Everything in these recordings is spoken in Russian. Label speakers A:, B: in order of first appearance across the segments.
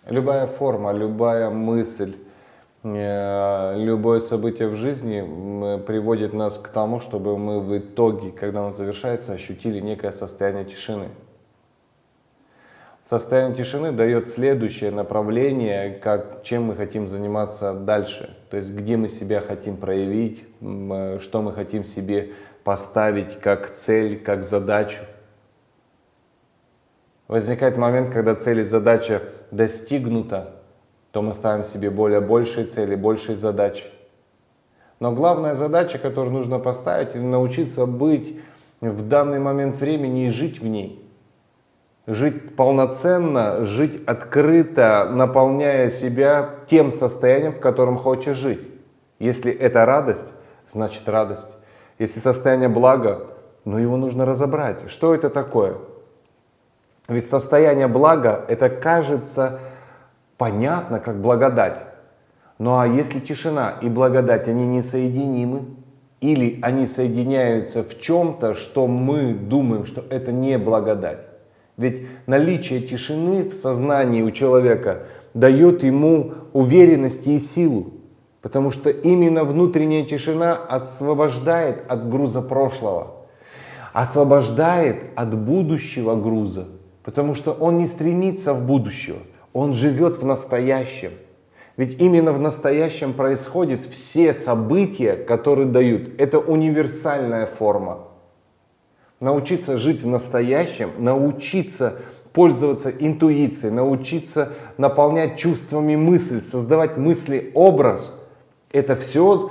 A: Любая форма, любая мысль, любое событие в жизни приводит нас к тому, чтобы мы в итоге, когда он завершается, ощутили некое состояние тишины. Состояние тишины дает следующее направление, чем мы хотим заниматься дальше. То есть где мы себя хотим проявить, что мы хотим себе поставить как цель, как задачу. Возникает момент, когда цель и задача достигнута, то мы ставим себе большие цели, большие задачи. Но главная задача, которую нужно поставить, это научиться быть в данный момент времени и жить в ней. Жить полноценно, жить открыто, наполняя себя тем состоянием, в котором хочешь жить. Если это радость, значит радость. Если состояние блага, его нужно разобрать. Что это такое? Ведь состояние блага, это кажется понятно, как благодать. Ну а если тишина и благодать, они несоединимы, или они соединяются в чем-то, что мы думаем, что это не благодать. Ведь наличие тишины в сознании у человека дает ему уверенность и силу. Потому что именно внутренняя тишина освобождает от груза прошлого, освобождает от будущего груза. Потому что он не стремится в будущее, он живет в настоящем. Ведь именно в настоящем происходят все события, которые дают. Это универсальная форма. Научиться жить в настоящем, научиться пользоваться интуицией, научиться наполнять чувствами мысль, создавать мысли-образ. Это все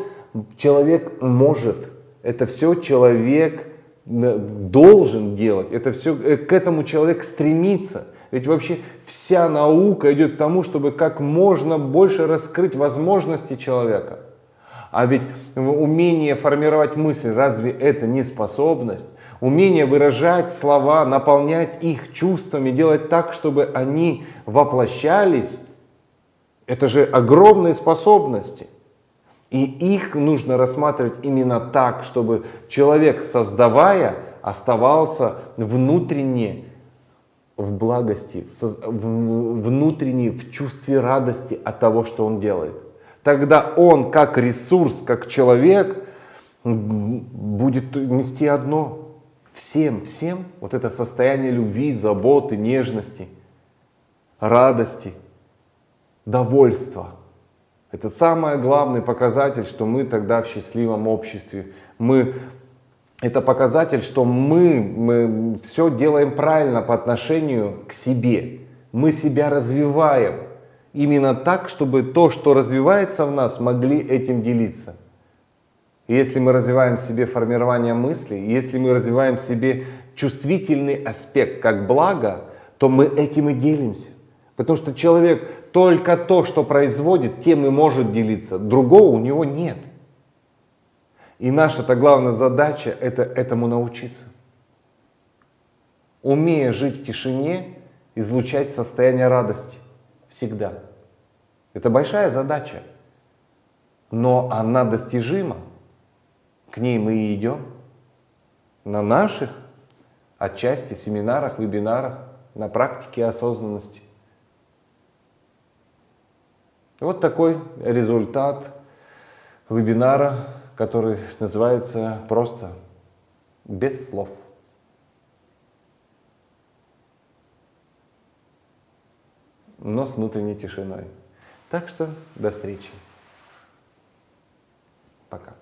A: человек может, это все человек должен делать, это все, к этому человек стремится. Ведь вообще вся наука идет к тому, чтобы как можно больше раскрыть возможности человека. А ведь умение формировать мысль, разве это не способность? Умение выражать слова, наполнять их чувствами, делать так, чтобы они воплощались, это же огромные способности. И их нужно рассматривать именно так, чтобы человек, создавая, оставался внутренне в благости, внутренне в чувстве радости от того, что он делает. Тогда он как ресурс, как человек будет нести одно. Всем вот это состояние любви, заботы, нежности, радости, довольства. Это самый главный показатель, что мы тогда в счастливом обществе. Это показатель, что мы все делаем правильно по отношению к себе. Мы себя развиваем именно так, чтобы то, что развивается в нас, могли этим делиться. И если мы развиваем в себе формирование мыслей, если мы развиваем в себе чувствительный аспект как благо, то мы этим и делимся. Потому что человек только то, что производит, тем и может делиться. Другого у него нет. И наша-то главная задача – это этому научиться. Умея жить в тишине, излучать состояние радости. Всегда. Это большая задача. Но она достижима. К ней мы и идем. На наших, отчасти, семинарах, вебинарах, на практике осознанности. Вот такой результат вебинара, который называется просто «Без слов». Но с внутренней тишиной. Так что до встречи. Пока.